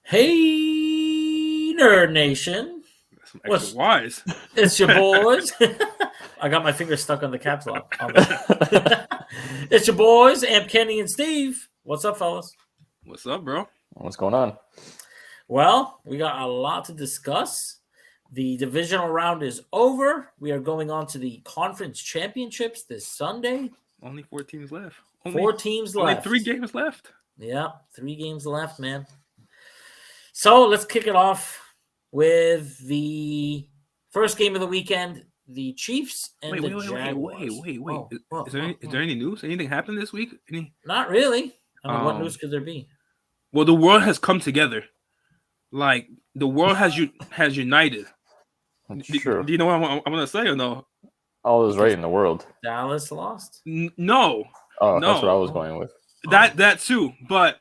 Hey, Nerd Nation. That's some extra What's wise. it's your boys. I got my finger stuck on the caps lock. It's your boys, Amp Kenny and Steve. What's up, fellas? What's up, bro? What's going on? Well, we got a lot to discuss. The divisional round is over. We are going on to the conference championships this Sunday. Only 4 teams left. Four teams only left. 3 games left. Yeah, 3 games left, man. So let's kick it off with the first game of the weekend, the Chiefs and the Jaguars. Wait. Is there any news? Anything happened this week? Not really. I mean, what news could there be? Well, the world has come together. Like, the world has united. That's true. Do you know what I'm going to say or no? All is right in the world. Dallas lost? No. Oh, no. That's what I was going with. That too, but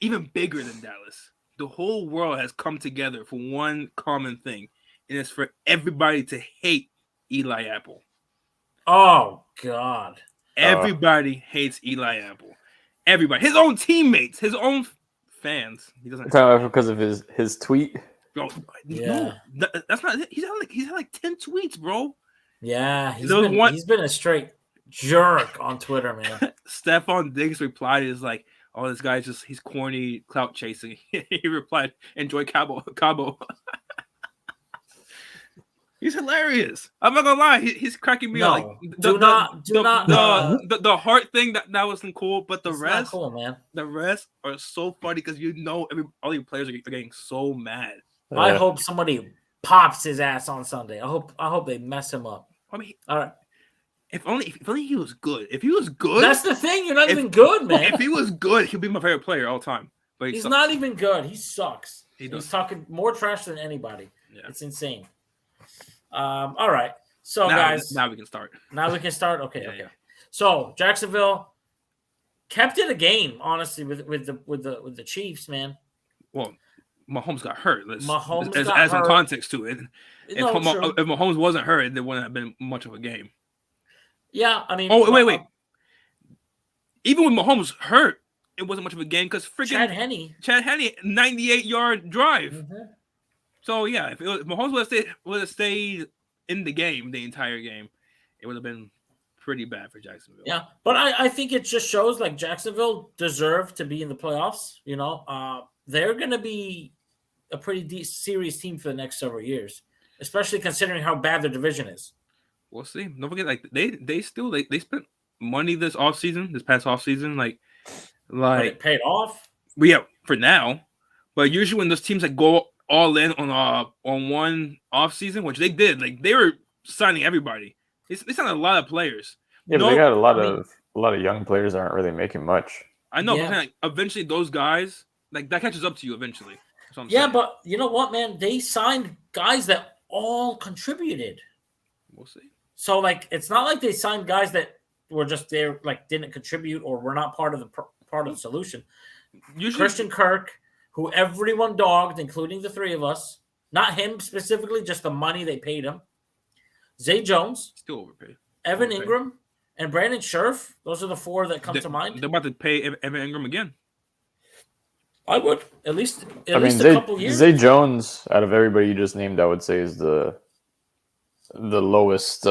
even bigger than Dallas. The whole world has come together for one common thing, and it's for everybody to hate Eli Apple. Oh, God. Everybody hates Eli Apple. Everybody. His own teammates, his own fans. He doesn't because of his tweet. Bro, Yeah. No, that's not it. He's had like 10 tweets, bro. Yeah, he's been a straight jerk on Twitter, man. Stephon Diggs replied is like, "Oh, this guy's he's corny, clout chasing." He replied, "Enjoy Cabo." He's hilarious. I'm not gonna lie, he's cracking me up. Like, the heart thing that wasn't cool, but the rest, not cool, man. The rest are so funny because all your players are getting so mad. I hope somebody pops his ass on Sunday. I hope they mess him up. I mean, all right. If only he was good. If he was good, that's the thing. You're not even good, man. If he was good, he'll be my favorite player all time. But he's not even good. He sucks. He's talking more trash than anybody. Yeah. It's insane. All right. So now we can start. Okay. Okay. So Jacksonville kept it a game, honestly, with the Chiefs, man. Well, Mahomes got hurt. Mahomes got hurt. Some context to it. If true. Mahomes wasn't hurt, there wouldn't have been much of a game. Yeah, I mean. Oh, wait. Even with Mahomes hurt, it wasn't much of a game because freaking Chad Henne, 98-yard drive. Mm-hmm. So yeah, if Mahomes would have stayed in the game the entire game, it would have been pretty bad for Jacksonville. Yeah, but I think it just shows like Jacksonville deserved to be in the playoffs. You know, they're going to be a pretty serious team for the next several years, especially considering how bad their division is. We'll see. Don't forget, like they spent money this past offseason, like it paid off. Yeah, for now. But usually when those teams like go all in on one offseason, which they did, like they were signing everybody. They signed a lot of players. Yeah, but they got a lot of young players that aren't really making much. I know, but like, eventually those guys, like that catches up to you eventually. Yeah, but you know what, man? They signed guys that all contributed. We'll see. So, like, it's not like they signed guys that were just there, like, didn't contribute or were not part of the solution. Usually, Christian Kirk, who everyone dogged, including the three of us, not him specifically, just the money they paid him. Zay Jones, still overpaid. Evan Ingram, and Brandon Scherf. Those are the 4 that come to mind. They're about to pay Evan Ingram again. I would at least a couple years. Zay Jones, out of everybody you just named, I would say is the lowest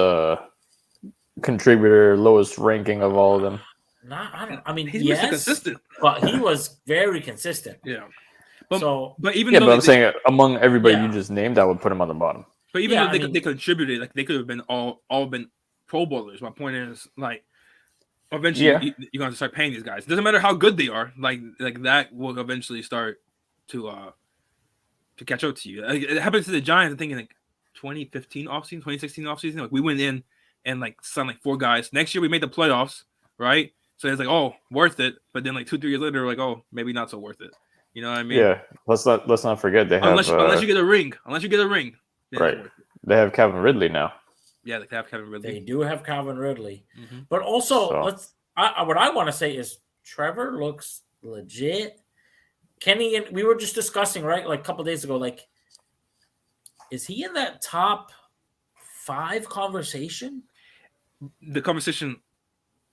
contributor, lowest ranking of all of them. He's consistent, but he was very consistent. Yeah, but I'm saying among everybody you just named, I would put him on the bottom. But even though they contributed, like they could have been all been Pro Bowlers. My point is, like, eventually you're going to start paying these guys. It doesn't matter how good they are. Like that will eventually start to catch up to you. Like, it happened to the Giants. I'm thinking like 2015 offseason, 2016 offseason. Like we went in and like signed like 4 guys. Next year we made the playoffs, right? So it's like, oh, worth it. But then like 2-3 years later, we're like, oh, maybe not so worth it. You know what I mean? Yeah. Let's not forget they have unless you get a ring. Right. They have Calvin Ridley now. Yeah, they have Calvin Ridley. They do have Calvin Ridley. Mm-hmm. But also, what I want to say is Trevor looks legit. Kenny, and we were just discussing, right, like a couple days ago, like, is he in that top 5 conversation? The conversation,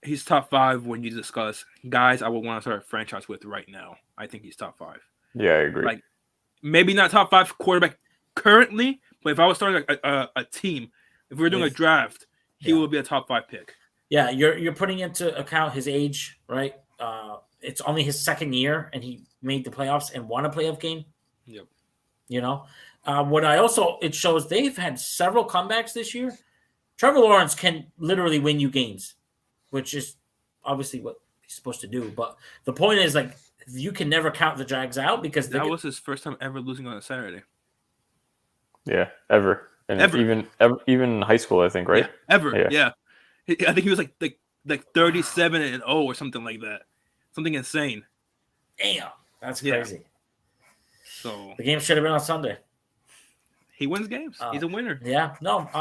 he's top 5 when you discuss guys I would want to start a franchise with right now. I think he's top 5. Yeah, I agree. Like, maybe not top 5 quarterback currently, but if I was starting a team, if we were doing a draft, he would be a top 5 pick. Yeah, you're putting into account his age, right? It's only his second year, and he made the playoffs and won a playoff game. Yep. You know, it shows they've had several comebacks this year. Trevor Lawrence can literally win you games, which is obviously what he's supposed to do. But the point is, like, you can never count the Jags out because that was his first time ever losing on a Saturday. Yeah, ever. And even high school, I think, right? Yeah, ever. Yeah. I think he was like 37-0 or something like that. Something insane. Damn, that's crazy. So the game should have been on Sunday. He wins games. He's a winner. Yeah. No, so.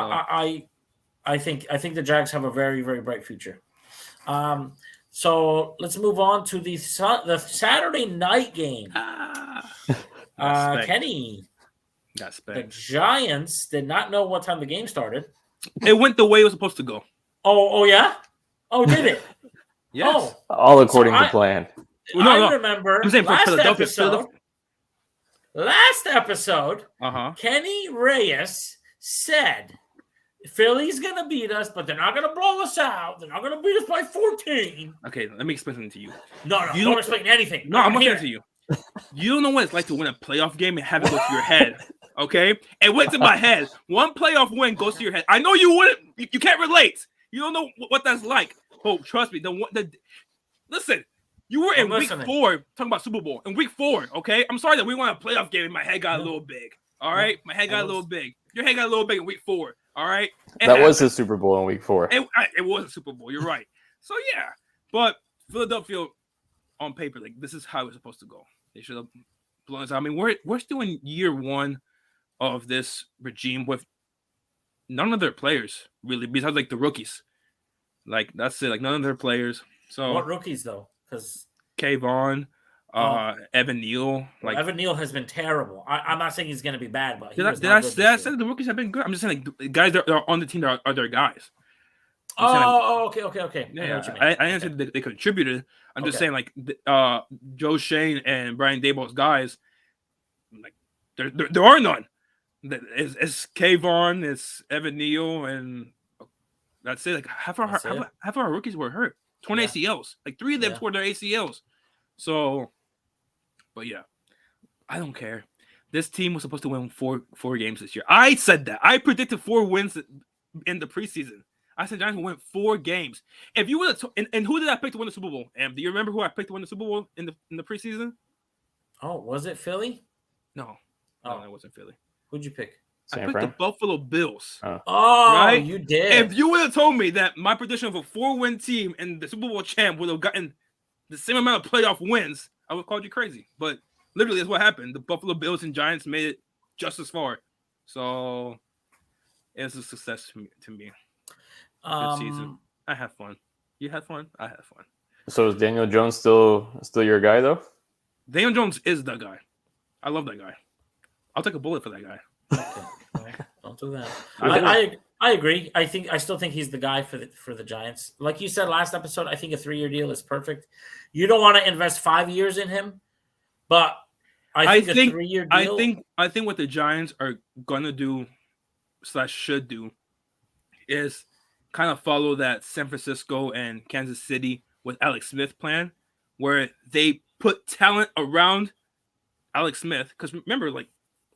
I think the Jags have a very, very bright future. So let's move on to the Saturday night game. Kenny, the Giants did not know what time the game started. It went the way it was supposed to go. Oh yeah? Oh, did it? Yes. Oh. All according to plan. I remember last episode, Kenny Reyes said Philly's going to beat us, but they're not going to blow us out. They're not going to beat us by 14. Okay, let me explain something to you. No, don't explain anything. No, I'm going to to you. You don't know what it's like to win a playoff game and have it go to your head, okay? It went to my head. One playoff win goes to your head. I know you wouldn't. You can't relate. You don't know what that's like. Oh, trust me. Listen, you were in week 4 talking about Super Bowl. In week 4, okay? I'm sorry that we won a playoff game and my head got a little big, all right? My head got a little big. Your head got a little big in week 4. All right. That was the Super Bowl in week 4. It was a Super Bowl. You're right. So, yeah. But Philadelphia, on paper, like, this is how it was supposed to go. They should have blown us out. I mean, we're still in year 1 of this regime with none of their players, really, besides, like, the rookies. Like, that's it. Like, none of their players. So what rookies, though? Because Kayvon, Evan Neal. Like Evan Neal has been terrible. I'm not saying he's going to be bad, but did I say the rookies have been good? I'm just saying, like, the guys that are on the team are their guys. Okay. Yeah, I didn't say that they contributed. I'm just saying, like, Joe Shane and Brian Daboll's guys, like, there are none. It's Kayvon, it's Evan Neal, and that's it. Like, half of our rookies were hurt. 20 ACLs. Like, 3 of them tore their ACLs. So, but yeah, I don't care. This team was supposed to win four games this year. I said that. I predicted 4 wins in the preseason. I said Giants would win 4 games. If you would have, and who did I pick to win the Super Bowl? Do you remember who I picked to win the Super Bowl in the preseason? Oh, was it Philly? No, it wasn't Philly. Who'd you pick? I picked the Buffalo Bills. Right? You did. If you would have told me that my prediction of a 4-win team and the Super Bowl champ would have gotten the same amount of playoff wins, I would have called you crazy. But literally, that's what happened. The Buffalo Bills and Giants made it just as far. So it's a success to me. Good season. I had fun. You had fun? I had fun. So is Daniel Jones still your guy, though? Daniel Jones is that guy. I love that guy. I'll take a bullet for that guy. Okay. Don't do that. I agree. I still think he's the guy for the Giants. Like you said last episode, I think a 3-year deal is perfect. You don't want to invest 5 years in him, but I think a 3-year deal. I think what the Giants are gonna do / should do is kind of follow that San Francisco and Kansas City with Alex Smith plan, where they put talent around Alex Smith. Because remember, like,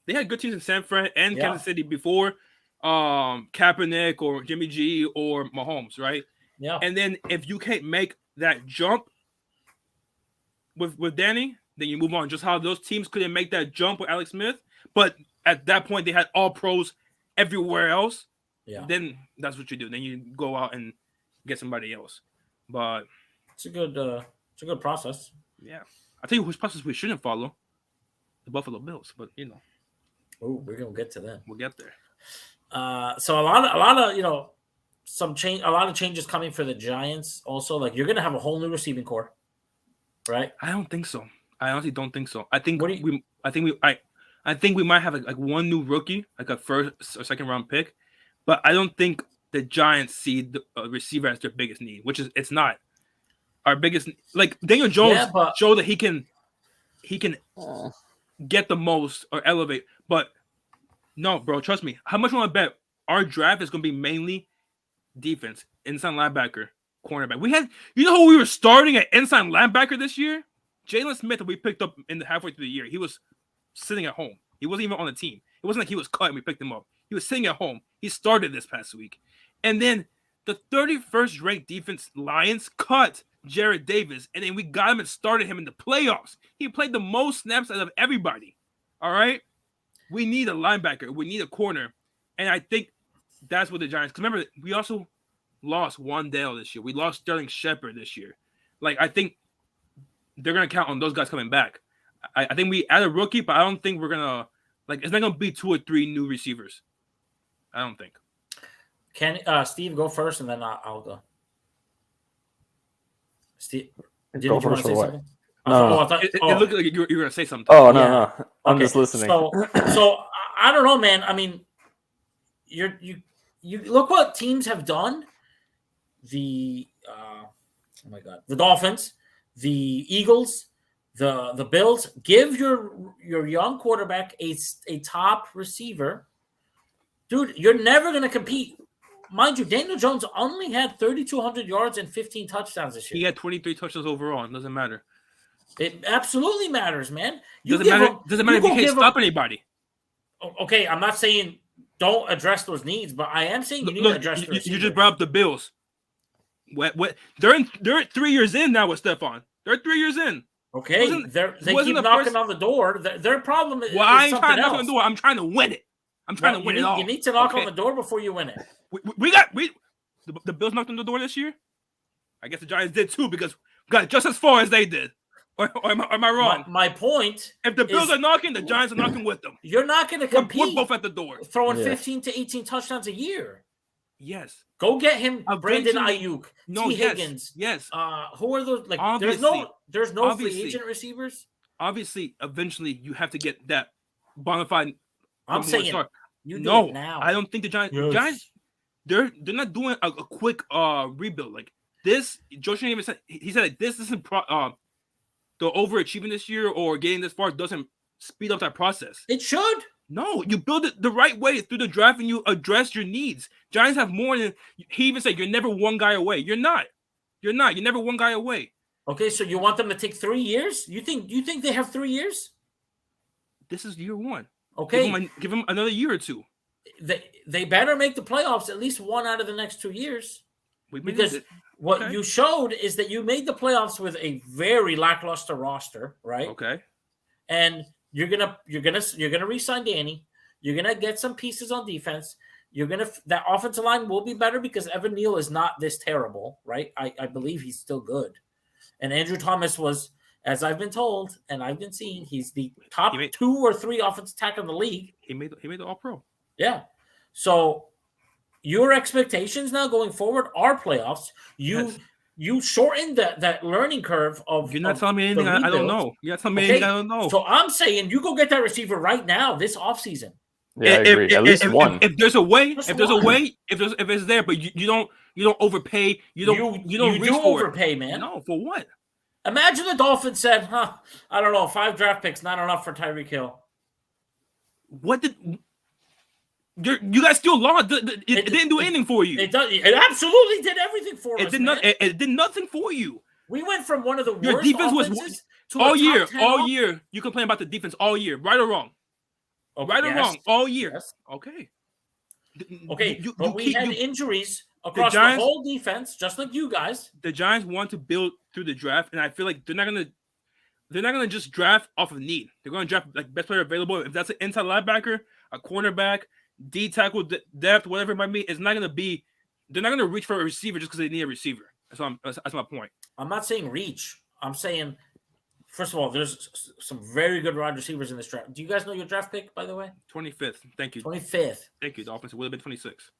they had good teams in San Fran and Kansas City before Kaepernick or Jimmy G or Mahomes, right? Yeah. And then if you can't make that jump with Danny, then you move on. Just how those teams couldn't make that jump with Alex Smith, but at that point they had all pros everywhere else. Yeah. Then that's what you do. Then you go out and get somebody else. But it's a good process. Yeah. I'll tell you which process we shouldn't follow. The Buffalo Bills, but you know. Oh, we're gonna get to them. We'll get there. So a lot of a lot of changes coming for the Giants. Also, like, you're gonna have a whole new receiving core, right? I don't think so. I honestly don't think so. I think we might have like one new rookie, like a first or second round pick, but I don't think the Giants see the receiver as their biggest need, which is it's not our biggest. Like, Daniel Jones showed that he can get the most or elevate. But no, bro, trust me. How much you want to bet our draft is going to be mainly defense, inside linebacker, cornerback? We had, you know who we were starting at inside linebacker this year? Jalen Smith, that we picked up in the halfway through the year. He was sitting at home. He wasn't even on the team. It wasn't like he was cut and we picked him up. He was sitting at home. He started this past week. And then the 31st ranked defense Lions cut Jared Davis, and then we got him and started him in the playoffs. He played the most snaps out of everybody. All right? We need a linebacker. We need a corner. And I think that's what the Giants, because remember, we also lost Wandale this year. We lost Sterling Shepard this year. Like, I think they're going to count on those guys coming back. I think we add a rookie, but I don't think we're going to, like, it's not going to be 2 or 3 new receivers. I don't think. Can Steve go first, and then I'll go. Steve, did you want to say something? No. It looked like you were going to say something. Oh, no. I'm just listening. So I don't know, man. I mean, you look what teams have done. The the Dolphins, the Eagles, the Bills. Give your young quarterback a top receiver. Dude, you're never going to compete. Mind you, Daniel Jones only had 3,200 yards and 15 touchdowns this year. He had 23 touchdowns overall. It doesn't matter. It absolutely matters, man. Doesn't matter if you can't stop anybody. Okay, I'm not saying don't address those needs, but I am saying you need to address the receiver. You just brought up the Bills. What? They're 3 years in now with Stephon. They're 3 years in. Okay, they keep knocking on the door. Their problem is I ain't something trying to knock else. on the door. I'm trying to win it. I'm trying to win it all. You need to knock on the door before you win it. The Bills knocked on the door this year. I guess the Giants did too because we got just as far as they did. Or am I wrong? My point. If the Bills are knocking, the Giants are knocking with them. You're not going to compete. We're both at the door, throwing 15 to 18 touchdowns a year. Yes. Go get him, Brandon Ayuk, T. Higgins. Yes. Who are those? Like, there's no free agent receivers. Obviously, eventually, you have to get that bona fide. I'm saying you do it now. I don't think the Giants. Yes. Giants, they're not doing a quick rebuild like this. Joe Shane even said he said like, this isn't the overachieving this year or getting this far doesn't speed up that process. It should. No, you build it the right way through the draft and you address your needs. Giants have more than he even said. You're never one guy away. You're not. You're never one guy away. Okay, so you want them to take 3 years? You think they have 3 years? This is year one. Okay, give them another year or two. They better make the playoffs at least one out of the next 2 years. Because what you showed is that you made the playoffs with a very lackluster roster, right? Okay. And you're gonna re-sign Danny. You're gonna get some pieces on defense. That offensive line will be better because Evan Neal is not this terrible, right? I believe he's still good. And Andrew Thomas was, as I've been told and I've been seeing, he's the top 2 or 3 offensive tackle in the league. He made the All-Pro. Yeah. So your expectations now going forward are playoffs. You shortened that learning curve of. You're not telling me anything I don't know. You're not telling me anything I don't know. So I'm saying you go get that receiver right now this offseason. Yeah, I agree. At least one. If there's a way, if it's there, but you don't overpay. You do overpay, man. No, for what? Imagine the Dolphins said, I don't know, 5 draft picks, not enough for Tyreek Hill. What did you guys still lost? It didn't do anything for you. It absolutely did everything for us. It did nothing for you. We went from one of the Your worst defense offenses to all year. You complain about the defense all year, right or wrong? Okay, right or wrong, all year. Yes. Okay. Okay, but we had injuries across the whole defense, just like you guys. The Giants want to build through the draft, and I feel like they're not gonna just draft off of need. They're gonna draft like best player available. If that's an inside linebacker, a cornerback, D tackle, depth, whatever it might be, it's not gonna be. They're not gonna reach for a receiver just because they need a receiver. That's my point. I'm not saying reach. I'm saying, first of all, there's some very good wide receivers in this draft. Do you guys know your draft pick, by the way? 25th. Thank you. 25th. Thank you. The offense would have been 26.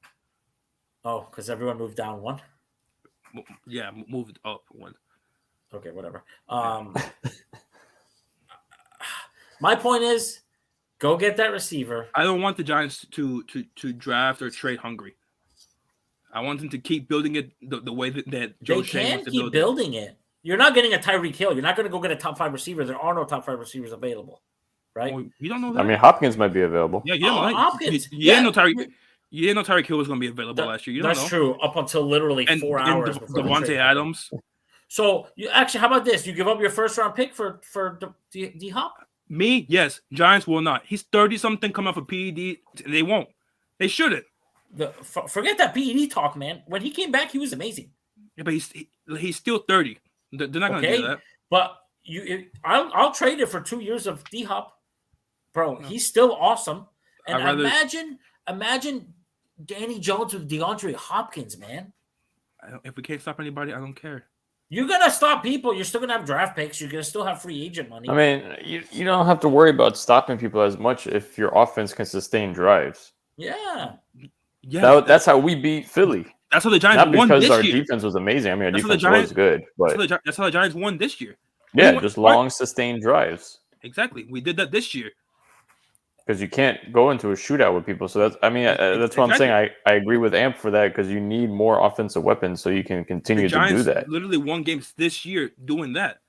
Oh, because everyone moved down one? Yeah, moved up one. Okay, whatever. My point is, go get that receiver. I don't want the Giants to draft or trade hungry. I want them to keep building it the way that Joe Shane wants to build it. They can keep building it. You're not getting a Tyreek Hill. You're not going to go get a top 5 receiver. There are no top 5 receivers available. right? Well, you don't know that. I mean, Hopkins might be available. Yeah, you don't know. Hopkins. You didn't know Tyreek Hill was going to be available last year. You don't know. That's true. Up until literally 4 hours before Devontae Adams. So you actually, how about this? You give up your first round pick for D Hop? Me, yes. Giants will not. He's 30-something, coming off a PED. They won't. They shouldn't. Forget that PED talk, man. When he came back, he was amazing. Yeah, but he's still 30. They're not going to do that. But I'll trade it for 2 years of D Hop, bro. No. He's still awesome. And imagine Danny Jones with DeAndre Hopkins, man. If we can't stop anybody, I don't care. You're going to stop people. You're still going to have draft picks. You're going to still have free agent money. I mean, you don't have to worry about stopping people as much if your offense can sustain drives. Yeah. That's how we beat Philly. That's how the Giants won this year. Not because our defense was amazing. I mean, our defense was good. But that's how the Giants won this year. Yeah, just long, sustained drives. Exactly. We did that this year. Because you can't go into a shootout with people. So that's what I'm saying. I agree with Amp for that because you need more offensive weapons so you can continue to do that. Literally won games this year doing that,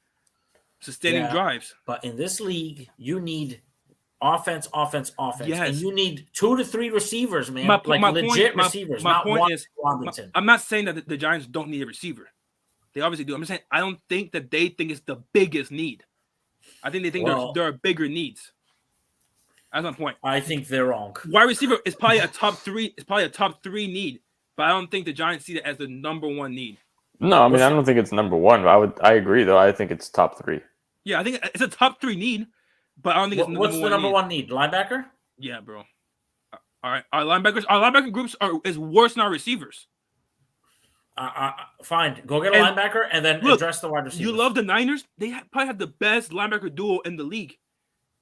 sustaining drives. But in this league, you need offense, yes. and you need 2 to 3 receivers, man. Legit receivers. My point is, I'm not saying that the Giants don't need a receiver. They obviously do. I'm just saying I don't think that they think it's the biggest need. I think they think there are bigger needs. That's my point. I think they're wrong. Wide receiver is probably a top 3. It's probably a top 3 need, but I don't think the Giants see it as the number 1 need. No, I mean I don't think it's number 1. But I agree though. I think it's top 3. Yeah, I think it's a top 3 need, but I don't think it's what's the number 1 need? Linebacker? Yeah, bro. All right, our linebacker groups is worse than our receivers. Fine, go get a linebacker and then address the wide receivers. You love the Niners? They probably have the best linebacker duo in the league.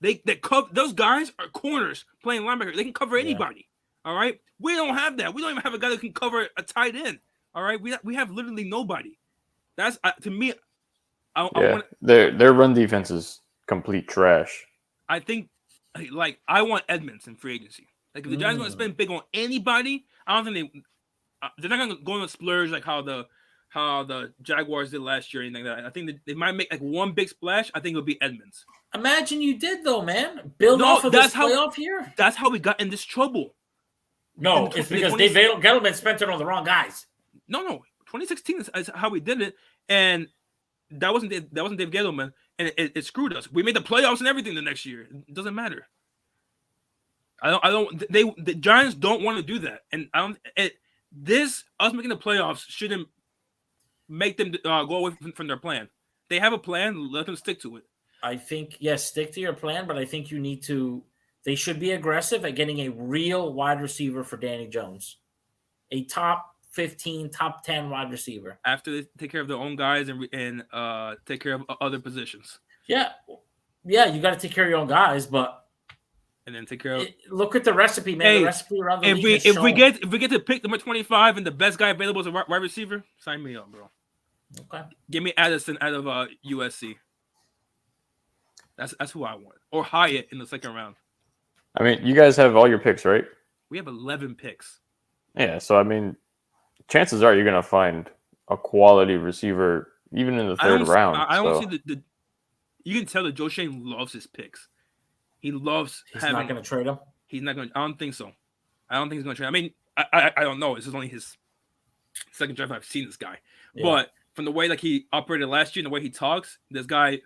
They cover, those guys are corners playing linebacker. They can cover anybody. All right, we don't have that. We don't even have a guy that can cover a tight end. All right, we have literally nobody. That's to me. Their run defense is complete trash. I think, I want Edmonds in free agency. Like if the Giants want to spend big on anybody, I don't think they're not going to go on a splurge like how the Jaguars did last year or anything like that. I think they might make like one big splash. I think it'll be Edmonds. Imagine you did though, man. Build off of this playoff here. That's how we got in this trouble. No, it's because Dave Gettleman spent it on the wrong guys. No. 2016 is how we did it, and that wasn't Dave Gettleman, and it screwed us. We made the playoffs and everything the next year. It doesn't matter. The Giants don't want to do that, and us making the playoffs shouldn't make them go away from their plan. They have a plan. Let them stick to it. I think, yes, stick to your plan, but I think they should be aggressive at getting a real wide receiver for Danny Jones. A top 15, top 10 wide receiver. After they take care of their own guys and take care of other positions. Yeah, you got to take care of your own guys, but and then take care of. Look at the recipe, man. Hey, the recipe around the league. If we get to pick number 25 and the best guy available is a wide receiver, sign me up, bro. Okay. Give me Addison out of USC. That's who I want. Or Hyatt in the second round. I mean, you guys have all your picks, right? We have 11 picks. Yeah, so I mean, chances are you're gonna find a quality receiver even in the third round. I don't see the. You can tell that Joe Shane loves his picks. He loves. He's not going to trade him. He's not going. I don't think so. I don't think he's going to trade. I mean, I don't know. This is only his second draft I've seen this guy, but from the way he operated last year and the way he talks, this guy,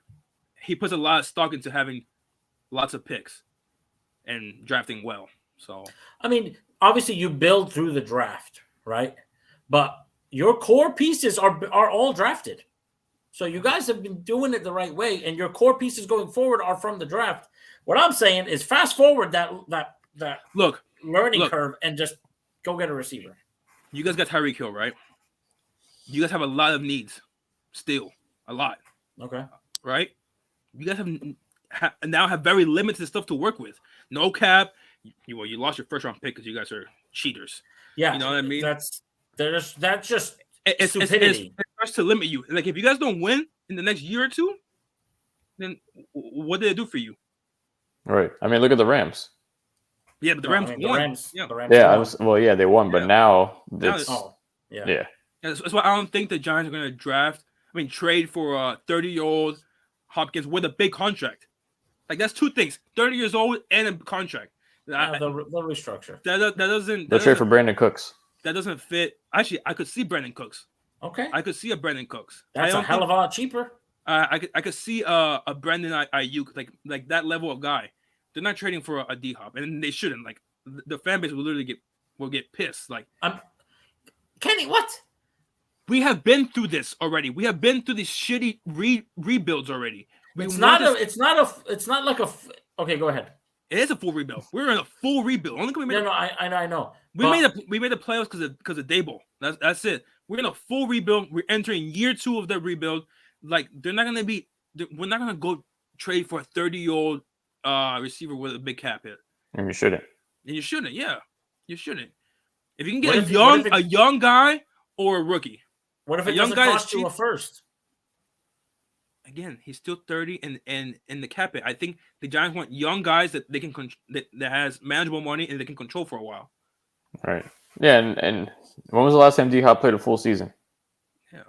he puts a lot of stock into having lots of picks and drafting well. So I mean, obviously you build through the draft, right? But your core pieces are all drafted. So you guys have been doing it the right way, and your core pieces going forward are from the draft. What I'm saying is fast forward that learning curve and just go get a receiver. You guys got Tyreek Hill, right? You guys have a lot of needs still. A lot. Okay. Right? You guys now have very limited stuff to work with. No cap. You lost your first round pick because you guys are cheaters. Yeah. You know what I mean? That's just it's stupidity. It starts to limit you. Like if you guys don't win in the next year or two, then what did it do for you? Right. I mean, look at the Rams. Yeah, but the Rams won. They won, but now it's yeah. That's why I don't think the Giants are going to trade for a 30-year-old Hopkins with a big contract. Like that's two things: 30 years old and a contract. They'll restructure. That doesn't. They'll trade for Brandon Cooks. That doesn't fit. Actually, I could see Brandon Cooks. Okay. I could see a Brandon Cooks. That's a hell of a lot cheaper. I could see a Brandon Ayuk like that level of guy. They're not trading for a D-Hop, and they shouldn't. Like the fan base will literally get pissed. Like, Kenny, what? We have been through this already. We have been through these shitty rebuilds already. It's not like a. Okay, go ahead. It is a full rebuild. We're in a full rebuild. I know. We made the playoffs because of Dable. That's it. We're in a full rebuild. We're entering year 2 of the rebuild. Like we're not gonna go trade for a 30-year-old receiver with a big cap hit. And you shouldn't. Yeah. You shouldn't. If you can get a young guy or a rookie. What if it doesn't cost you a first? Again, he's still 30 and in the cap hit. I think the Giants want young guys that they can that has manageable money and they can control for a while. All right. Yeah, and when was the last time D-Hop played a full season? Yeah.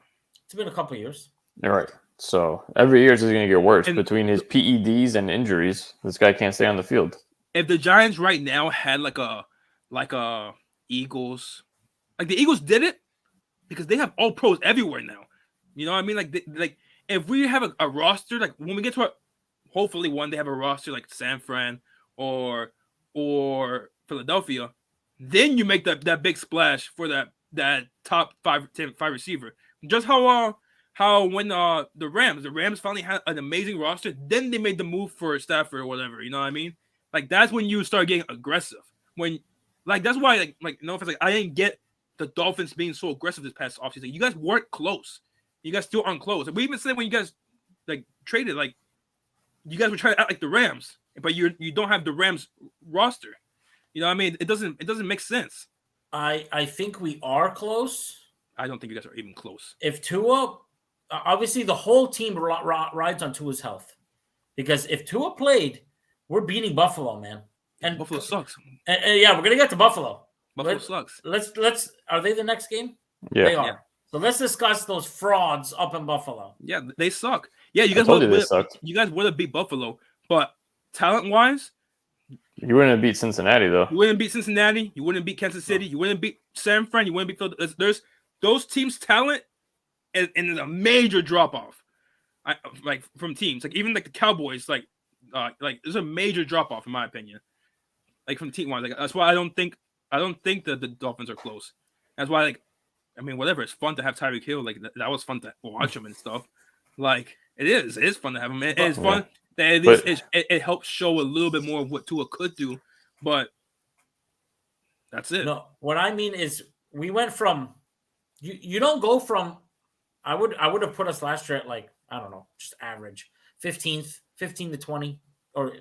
It's been a couple of years. All right. So every year is going to get worse between his PEDs and injuries. This guy can't stay on the field. If the Giants right now had like a Eagles, like the Eagles did it because they have all pros everywhere now. You know what I mean? Like if we have a roster, like when we get to hopefully one day have a roster like San Fran or Philadelphia, then you make that big splash for that top 5 receiver. Just how when the Rams finally had an amazing roster, then they made the move for Stafford or whatever. You know what I mean? Like that's when you start getting aggressive. When like that's why like no offense, like I didn't get the Dolphins being so aggressive this past offseason. You guys weren't close. You guys still aren't close. We even said when you guys like traded, like you guys were trying to act like the Rams, but you don't have the Rams roster. You know what I mean? It doesn't make sense. I think we are close. I don't think you guys are even close. If Tua, obviously the whole team rides on Tua's health, because if Tua played, we're beating Buffalo, man. And Buffalo sucks. And yeah, we're gonna get to Buffalo. Buffalo sucks. Let's. Are they the next game? Yeah, they are. Yeah. So let's discuss those frauds up in Buffalo. Yeah, they suck. Yeah, you guys would have beat Buffalo, but talent-wise, you wouldn't have beat Cincinnati though. You wouldn't beat Cincinnati. You wouldn't beat Kansas City. You wouldn't beat San Fran. You wouldn't beat Philadelphia. There's those teams' talent, and there's a major drop-off. Like from teams, like even like the Cowboys, like there's a major drop-off in my opinion. Like from team-wise, like that's why I don't think that the Dolphins are close. That's why like. I mean, whatever. It's fun to have Tyreek Hill. Like that was fun to watch him and stuff. Like it is. It is fun to have him. It's fun that at least it helps show a little bit more of what Tua could do. But that's it. No, what I mean is we went from you don't go from. I would have put us last year at like I don't know, just average 15th, 15 to 20, or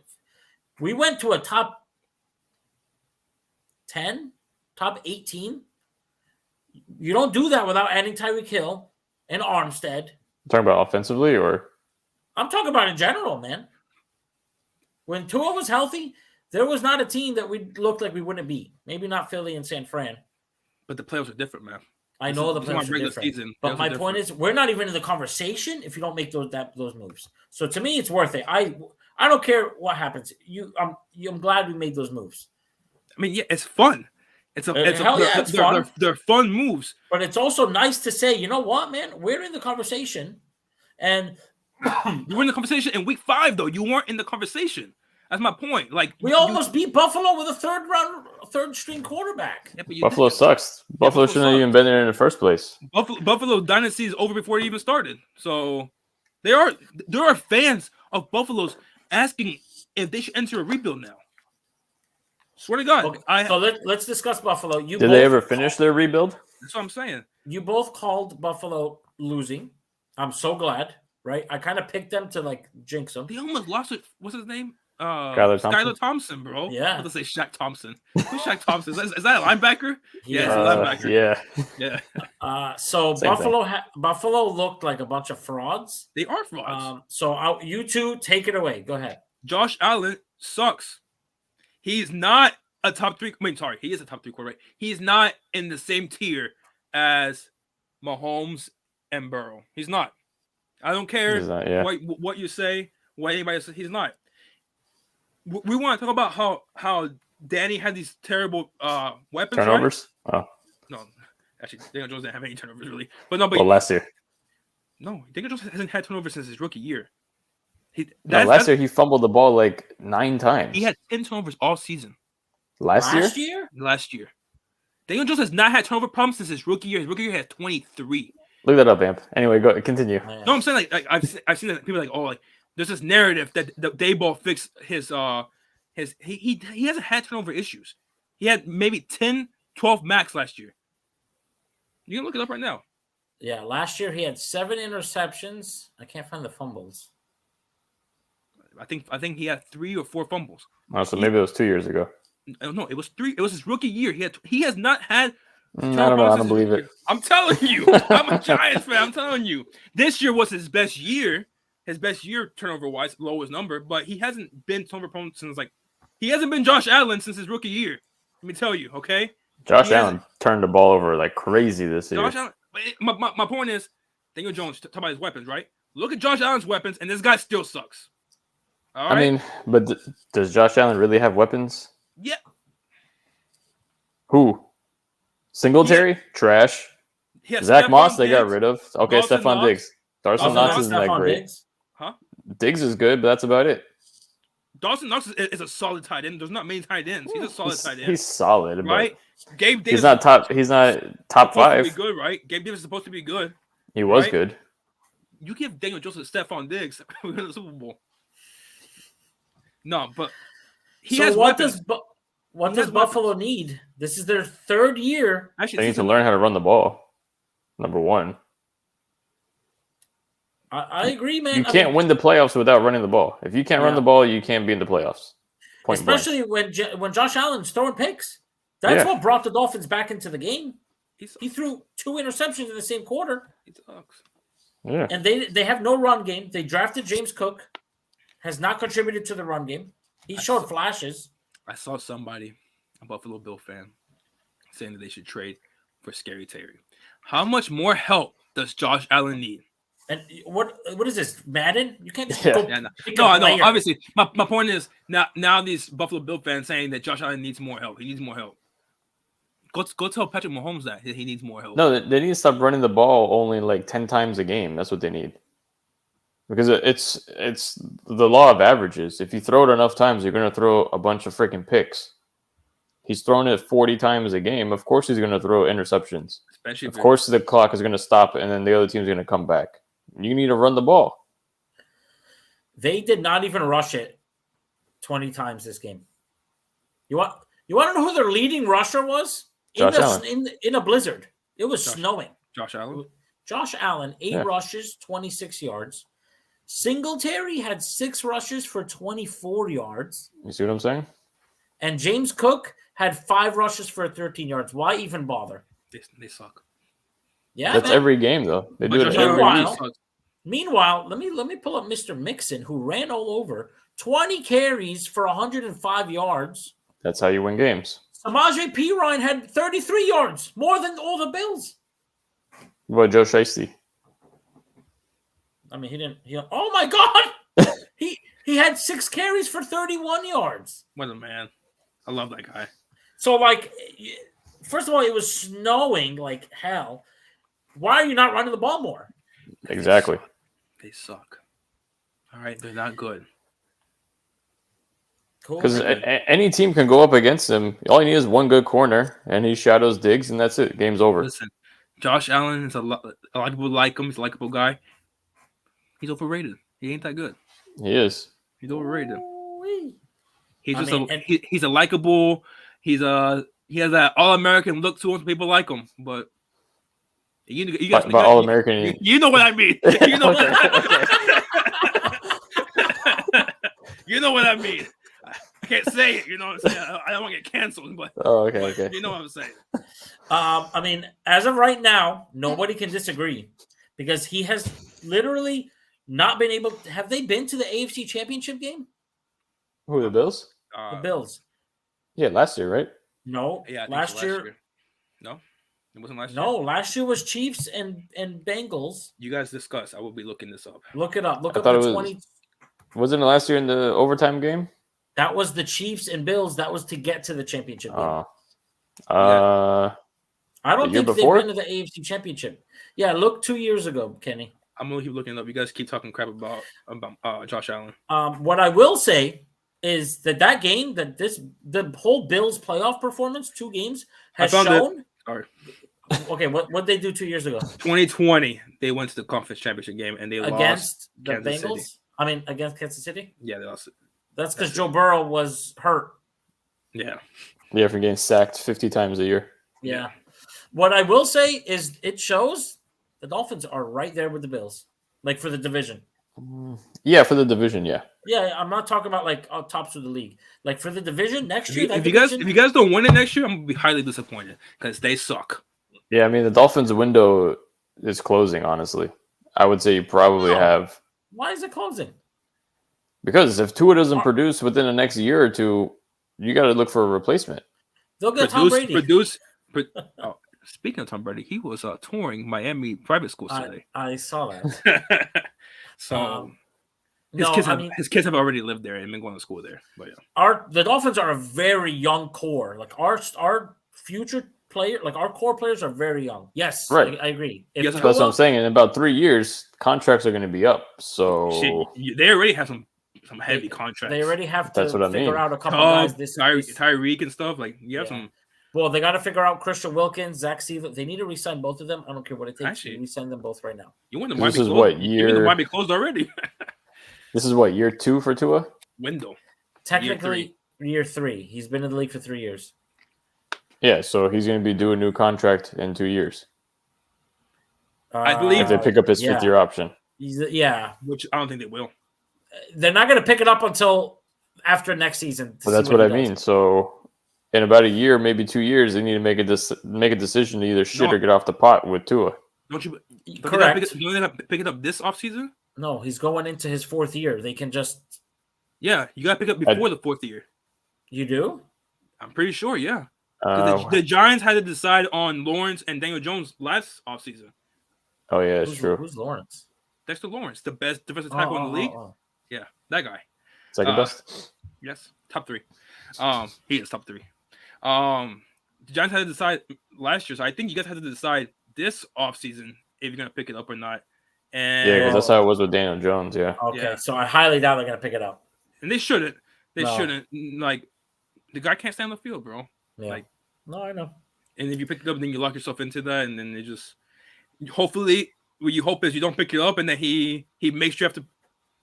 we went to a top 10, top 18. You don't do that without adding Tyreek Hill and Armstead. Talking about offensively, or I'm talking about in general, man. When Tua was healthy, there was not a team that we looked like we wouldn't beat. Maybe not Philly and San Fran. But the playoffs are different, man. I know the playoffs are different. But my point is, we're not even in the conversation if you don't make those moves. So to me, it's worth it. I don't care what happens. I'm glad we made those moves. I mean, yeah, it's fun. It's fun. They're fun moves. But it's also nice to say, you know what, man? We're in the conversation. And you were in the conversation in week 5, though. You weren't in the conversation. That's my point. Like we almost beat Buffalo with a third string quarterback. Yeah, Buffalo sucks. Buffalo shouldn't have even been there in the first place. Buffalo dynasty is over before it even started. So there are fans of Buffalo's asking if they should enter a rebuild now. Swear to God. Okay, so let's discuss Buffalo. Did they ever finish their rebuild? That's what I'm saying. You both called Buffalo losing. I'm so glad, right? I kind of picked them to like jinx them. They almost lost it. What's his name? Skylar Thompson, bro. Yeah. I'm going to say Shaq Thompson. Who's Shaq Thompson? Is that a linebacker? Yeah, it's a linebacker. Yeah. So Buffalo looked like a bunch of frauds. They are frauds. So you two take it away. Go ahead. Josh Allen sucks. He's not a top 3. I mean, sorry, he is a top 3 quarterback. He's not in the same tier as Mahomes and Burrow. He's not. I don't care what you say, what anybody says. He's not. we want to talk about how Danny had these terrible weapons. Turnovers? Right? Oh. No, actually, Daniel Jones didn't have any turnovers really. But last year. No, Daniel Jones hasn't had turnovers since his rookie year. Last year he fumbled the ball like 9 times. He had 10 turnovers all season. Last year? Last year. Daniel Jones has not had turnover problems since his rookie year. His rookie year had 23. Look that up, Amp. Anyway, go continue. No, I'm saying like I've seen that people are like, oh, like there's this narrative that the Dayball fixed his he hasn't had turnover issues. He had maybe 10, 12 max last year. You can look it up right now. Yeah, last year he had 7 interceptions. I can't find the fumbles. I think he had 3 or 4 fumbles. Oh, so maybe it was 2 years ago. No, it was 3. It was his rookie year. He has not had. I don't know. I don't believe it. I'm telling you. I'm a Giants fan. I'm telling you. This year was his best year. His best year turnover wise, lowest number, but he hasn't been turnover prone since he hasn't been Josh Allen since his rookie year. Let me tell you, okay? Josh Allen turned the ball over like crazy this year. Josh Allen. My point is, Daniel Jones talk about his weapons, right? Look at Josh Allen's weapons, and this guy still sucks. All right? I mean, but does Josh Allen really have weapons? Yeah. Who? Singletary? Trash. Zach Moss, they got rid of. Okay, Stephon Diggs. Dawson Knox isn't that great. Huh? Diggs is good, but that's about it. Dawson Knox is a solid tight end. There's not many tight ends. He's a solid tight end. He's solid, right? Gabe Davis. He's not top 5. To be good, right? Gabe Davis is supposed to be good. He was good. You give Daniel Jones and Stephon Diggs in the Super Bowl. No, but what does Buffalo need? This is their 3rd year. Actually, they need to learn how to run the ball. Number 1. I agree, man. You can't win the playoffs without running the ball. If you can't run the ball, you can't be in the playoffs. Especially when Josh Allen's throwing picks. That's what brought the Dolphins back into the game. He threw 2 interceptions in the same quarter. He sucks. Yeah. And they have no run game. They drafted James Cook. Has not contributed to the run game. He showed flashes. I saw somebody, a Buffalo Bill fan, saying that they should trade for Scary Terry. How much more help does Josh Allen need? And what is this, Madden? You can't just go. No. Obviously, my point is now these Buffalo Bill fans saying that Josh Allen needs more help. He needs more help. Go tell Patrick Mahomes that he needs more help. No, they need to stop running the ball only like 10 times a game. That's what they need. Because it's the law of averages. If you throw it enough times, you're going to throw a bunch of freaking picks. He's thrown it 40 times a game. Of course he's going to throw interceptions. Of course the clock is going to stop, and then the other team's going to come back. You need to run the ball. They did not even rush it 20 times this game. You want to know who their leading rusher was? Josh Allen. In a blizzard. It was snowing. Josh Allen? Josh Allen, 8 rushes, 26 yards. Singletary had 6 rushes for 24 yards. You see what I'm saying? And James Cook had 5 rushes for 13 yards. Why even bother? They suck. Yeah, that's every game though. They do it every week. Meanwhile, let me pull up Mr. Mixon, who ran all over 20 carries for 105 yards. That's how you win games. Samaje Perine had 33 yards, more than all the Bills. What about Joe Shiesty? I mean, he didn't. Oh my God! he had 6 carries for 31 yards. What a man! I love that guy. So, like, first of all, it was snowing like hell. Why are you not running the ball more? Exactly. They suck. All right, they're not good. Because any team can go up against him. All you need is one good corner, and he shadows Diggs, and that's it. Game's over. Listen, Josh Allen is a lot of people like him. He's a likable guy. He's overrated. He ain't that good. He is. He's overrated. He's he's a likable. He has that all-American look to him. So people like him, but you guys, by all-American, you know what I mean. You know you know what I mean. I can't say it. You know what I'm saying. I don't want to get canceled, but okay. You know what I'm saying. I mean, as of right now, nobody can disagree because he has literally not been able. Have they been to the AFC Championship game? Who, the Bills? The Bills. Yeah, last year, right? No, yeah, last year. No, it wasn't last year. No, last year was Chiefs and Bengals. You guys discuss. I will be looking this up. Look it up. Look up the 20. Wasn't it last year in the overtime game? That was the Chiefs and Bills. That was to get to the championship game. I don't year think before? they've been to the AFC Championship. Yeah, look 2 years ago, Kenny. I'm gonna keep looking up. You guys keep talking crap about Josh Allen. What I will say is that game, the whole Bills playoff performance, 2 games, has shown. Okay, what they do 2 years ago? 2020, they went to the conference championship game and they against lost the Kansas Bengals. City. I mean, against Kansas City. Yeah, they lost. That's because Joe Burrow was hurt. Yeah. Yeah, for getting sacked 50 times a year. Yeah. What I will say is it shows the Dolphins are right there with the Bills, like for the division. Yeah, for the division, yeah. Yeah, I'm not talking about like tops of the league. Like for the division next year. If you guys don't win it next year, I'm gonna be highly disappointed because they suck. Yeah, I mean the Dolphins' window is closing. Honestly, I would say you probably have. Why is it closing? Because if Tua doesn't produce within the next year or two, you got to look for a replacement. They'll get Tom Brady. Speaking of Tom Brady, he was touring Miami private school today. I saw that. So his kids have already lived there and been going to school there. But yeah, the Dolphins are a very young core. Like our future player, like our core players are very young. Yes, right. I agree. That's what I'm saying. In about 3 years, contracts are going to be up. So they already have some heavy contracts. They already have to figure out a couple guys. Tyreek and stuff. Like you have some. Well, they got to figure out Christian Wilkins, Zach Sealer. They need to re-sign both of them. I don't care what it takes. Actually, re-sign them both right now. You want them to be closed? Year? They might be closed already. This is what, year 2 for Tua? Window. Technically, year 3. He's been in the league for 3 years. Yeah, so he's going to be due a new contract in 2 years. I believe if they pick up his 5th-year option. Which I don't think they will. They're not going to pick it up until after next season. Well, that's what I mean. So in about a year, maybe 2 years, they need to make a decision to either shit or get off the pot with Tua. Don't you? Correct. Don't they have to pick it up this offseason? No, he's going into his 4th year. They can just. Yeah, you got to pick up before the 4th year. You do? I'm pretty sure, yeah. The Giants had to decide on Lawrence and Daniel Jones last offseason. Oh, yeah, that's true. Who's Lawrence? Dexter Lawrence, the best defensive tackle in the league. Yeah, that guy. Second best? Yes, top 3. He is top 3. The Giants had to decide last year, so I think you guys had to decide this offseason if you're going to pick it up or not. And because that's how it was with Daniel Jones, yeah. Okay, so I highly doubt they're going to pick it up. And they shouldn't. They shouldn't. Like, the guy can't stand on the field, bro. Yeah. Like, no, I know. And if you pick it up, then you lock yourself into that, and then they just hopefully what you hope is you don't pick it up, and then he makes you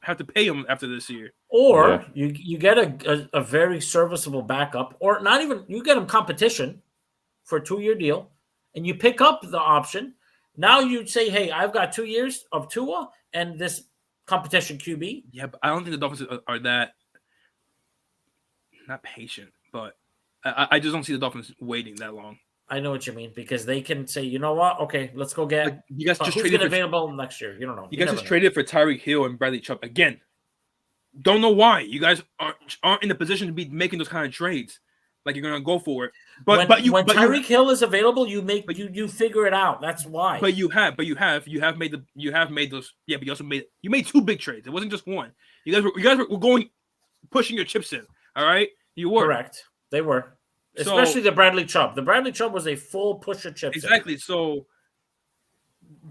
have to pay him after this year. Or you get a very serviceable backup, or not even you get him competition for a 2-year deal, and you pick up the option. Now you say, hey, I've got 2 years of Tua and this competition QB. Yeah, but I don't think the Dolphins are that not patient, but I just don't see the Dolphins waiting that long. I know what you mean, because they can say, you know what? Okay, let's go get. Like, you guys just who's traded available next year. You don't know. You guys just traded for Tyreek Hill and Bradley Chubb again. Don't know why you guys aren't in the position to be making those kind of trades. Like you're gonna go for it, when Tyreek Hill is available, you figure it out. That's why. But you have made those. Yeah, but you made 2 big trades. It wasn't just one. You guys were pushing your chips in. All right, you were correct. They were. Especially the Bradley Chubb. The Bradley Chubb was a full push of chips. Exactly. So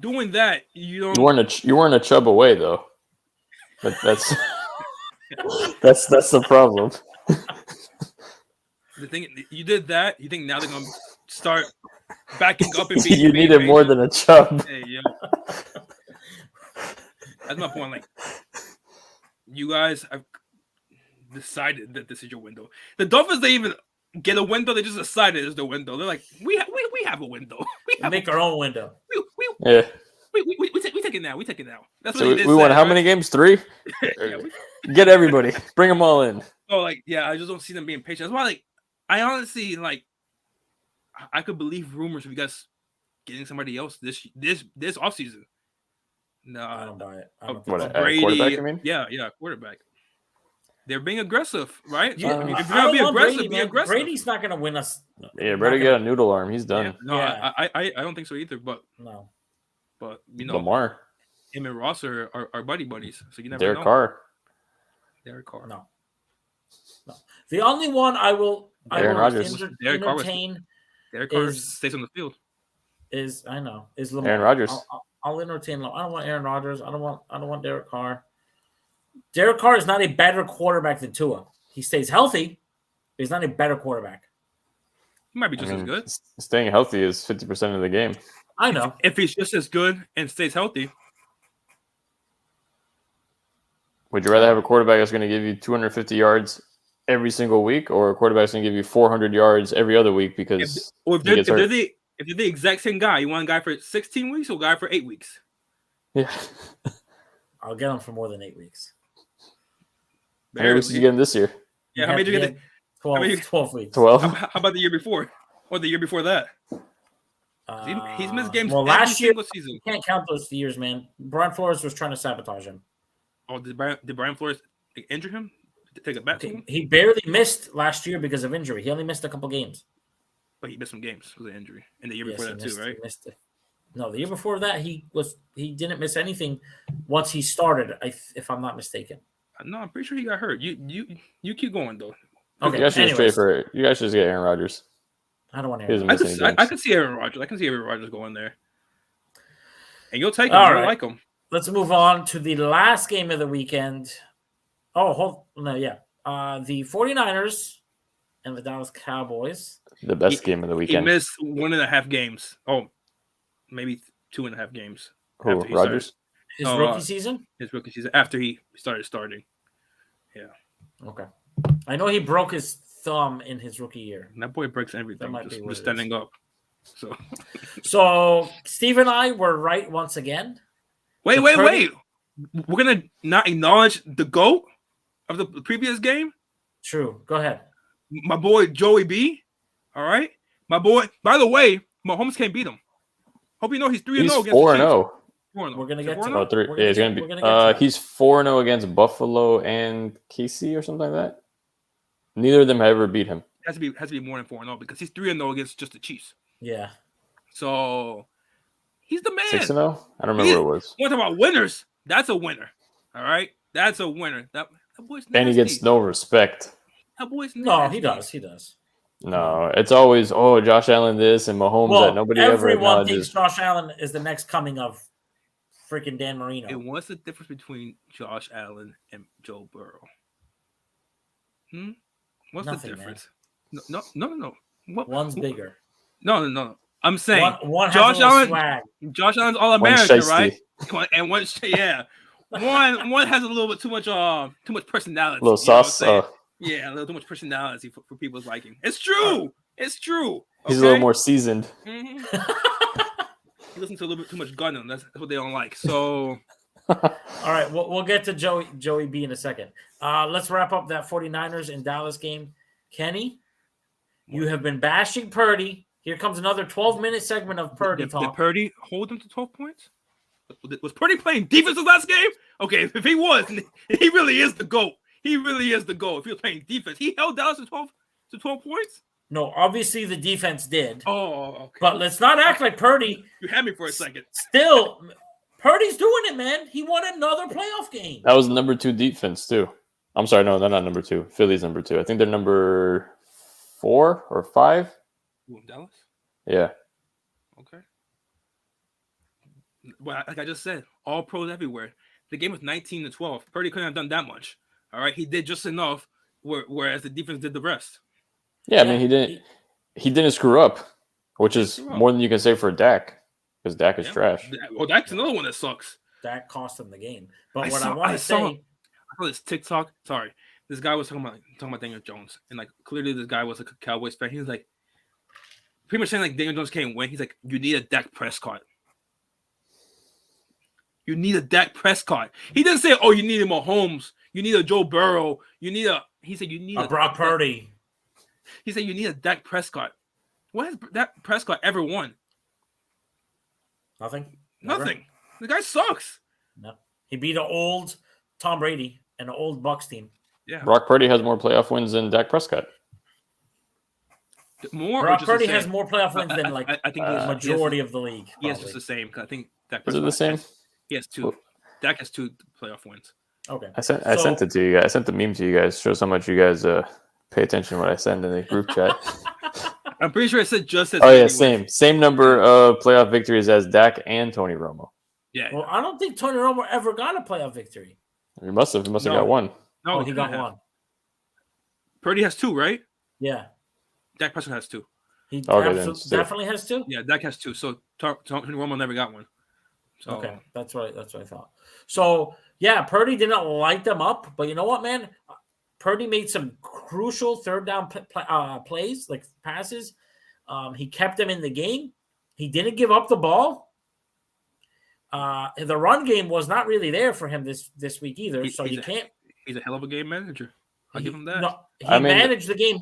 doing that, you weren't a Chubb away though. But that's that's the problem. The thing you did that. You think now they're gonna start backing up and being you needed more than a Chubb. Hey, yeah. That's my point. Like you guys have decided that this is your window. The Dolphins, they even get a window. They just decided it's the window. They're like, we have a window. We make our own window. We take it now. We take it now. That's so what we won how many games? 3? Get everybody. Bring them all in. Oh, like I just don't see them being patient. That's why, like, I honestly I could believe rumors of you guys getting somebody else this offseason. No, I don't buy it. Brady, quarterback, you mean? Yeah, quarterback. They're being aggressive, right? If you're gonna be aggressive, be aggressive. Brady's not gonna win us. Yeah, Brady got a noodle arm. He's done. Yeah, no, I don't think so either. But Lamar, him and Ross are buddies. So you never Derek know. Carr. Derek Carr. No. No. The only one I will Rodgers. entertain Derek Carr stays on the field. Is Lamar. Aaron Rodgers. I'll entertain. I don't want Aaron Rodgers. I don't want Derek Carr. Derek Carr is not a better quarterback than Tua. He stays healthy, but he's not a better quarterback. He might be just as good. Staying healthy is 50% of the game. I know. If he's just as good and stays healthy. Would you rather have a quarterback that's going to give you 250 yards every single week, or a quarterback that's going to give you 400 yards every other week because if they're the exact same guy, you want a guy for 16 weeks or a guy for 8 weeks? Yeah. I'll get him for more than 8 weeks. How many weeks did you get him this year? Yeah, how many did you get? 12 weeks. 12? How about the year before? Or the year before that? He's missed games last year, season. You can't count those years, man. Brian Flores was trying to sabotage him. Oh, did Brian Flores injure him? Take it back to him? He barely missed last year because of injury. He only missed a couple games. But he missed some games with an injury. And the year before that too, right? He missed it. No, the year before that he didn't miss anything once he started, if I'm not mistaken. No, I'm pretty sure he got hurt. You keep going though. Okay. You guys should just get Aaron Rodgers. I don't want Aaron Rodgers. I can see Aaron Rodgers. I can see Aaron Rodgers going there. And you'll take him. I like him. Let's move on to the last game of the weekend. The 49ers and the Dallas Cowboys. The best game of the weekend. He missed 1.5 games. Oh, maybe 2.5 games. Who, Rodgers? His rookie season? His rookie season, after he started starting. Yeah. Okay. I know he broke his thumb in his rookie year. And that boy breaks everything. Just standing up. So Steve and I were right once again. Wait. We're going to not acknowledge the GOAT of the previous game? True. Go ahead. My boy, Joey B. All right? My boy. By the way, Mahomes can't beat him. Hope you know he's 3-0 against 4-0. We're going to get to it. He's going to be. He's 4-0 against Buffalo and KC or something like that. Neither of them have ever beat him. Has to be more than 4-0 because he's 3-0 against just the Chiefs. Yeah. So he's the man. 6-0? I don't remember what it was. One about winners. That's a winner. All right? That's a winner. That boy's nasty. And he gets no respect. That boy's nasty. No, he does. No, it's always, Josh Allen this and Mahomes that nobody ever acknowledges. Everyone thinks Josh Allen is the next coming of freaking Dan Marino. And what's the difference between Josh Allen and Joe Burrow? What's Nothing, the difference? Man. No. One's bigger. No. I'm saying one Josh Allen. swag. Josh Allen's all American, right? And one has a little bit too much personality. A little sauce. Yeah, a little too much personality for people's liking. It's true. It's true. Okay? He's a little more seasoned. Mm-hmm. He listens to a little bit too much Gunham. That's what they don't like. So, all right, we'll get to Joey B in a second. Let's wrap up that 49ers and Dallas game. Kenny, you have been bashing Purdy. Here comes another 12-minute segment of Purdy talk. Did Purdy hold them to 12 points? Was Purdy playing defense the last game? Okay, if he was, he really is the GOAT. He really is the GOAT. If he was playing defense, he held Dallas to 12 points? No, obviously the defense did. Oh, okay. But let's not act like Purdy. You had me for a second. Still, Purdy's doing it, man. He won another playoff game. That was number 2 defense, too. I'm sorry, no, they're not number 2. Philly's number 2. I think they're number 4 or 5. Who, Dallas? Yeah. Okay. Well, like I just said, all pros everywhere. The game was 19-12. Purdy couldn't have done that much. All right, he did just enough, whereas the defense did the rest. Yeah, I mean, he didn't screw up, which is more than you can say for Dak, because Dak is trash. Well, Dak's another one that sucks. Dak cost him the game. But I saw this TikTok. Sorry, this guy was talking about Daniel Jones, and like clearly this guy was a Cowboys fan. He was like, pretty much saying like Daniel Jones can't win. He's like, you need a Dak Prescott. You need a Dak Prescott. He didn't say, oh, you need a Mahomes. You need a Joe Burrow. He said you need a Brock Purdy. He said you need a Dak Prescott. What has Dak Prescott ever won? Nothing. Nothing. The guy sucks. No. He beat an old Tom Brady and an old Bucs team. Yeah. Brock Purdy has more playoff wins than Dak Prescott. Brock Purdy has more playoff wins than I think the majority of the league. Yes, it's the same. I think Dak Prescott. Is it the same? He has 2. Dak has 2 playoff wins. Okay. I sent it to you guys. I sent the meme to you guys. Shows how much you guys pay attention to what I send in the group chat. I'm pretty sure it said just as. Oh yeah, same number of playoff victories as Dak and Tony Romo. Yeah. Well, I don't think Tony Romo ever got a playoff victory. He must have. He must have got one. No, he got one. Purdy has 2, right? Yeah. Dak Prescott has 2. He definitely has 2. Yeah, Dak has 2. So Tony Romo never got one. So. Okay, that's right. That's what I thought. So yeah, Purdy didn't light them up, but you know what, man? Purdy made some crucial third down plays, like passes. He kept them in the game. He didn't give up the ball. The run game was not really there for him this week either. He's a hell of a game manager. I'll give him that. No, he managed the game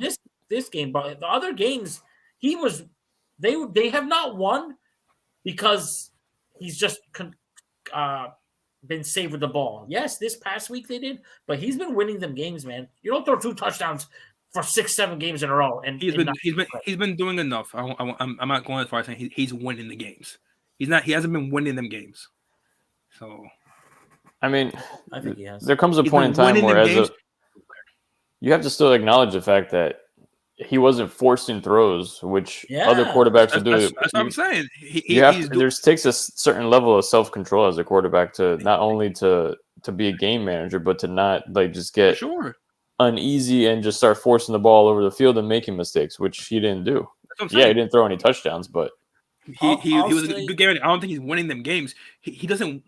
this game, but the other games they have not won because he's just been saved with the ball. Yes, this past week they did, but he's been winning them games, man. You don't throw 2 touchdowns for 6-7 games in a row, and he's been doing enough. I'm not going as far as saying he's winning the games. He hasn't been winning them games. So, I mean, I think he has. There comes a point in time where you have to still acknowledge the fact that he wasn't forcing throws, which other quarterbacks will do. That's what I'm saying. There takes a certain level of self-control as a quarterback to not only to be a game manager, but to not just get uneasy and just start forcing the ball over the field and making mistakes, which he didn't do. Yeah, he didn't throw any touchdowns, but he was a good game. I don't think he's winning them games. He doesn't.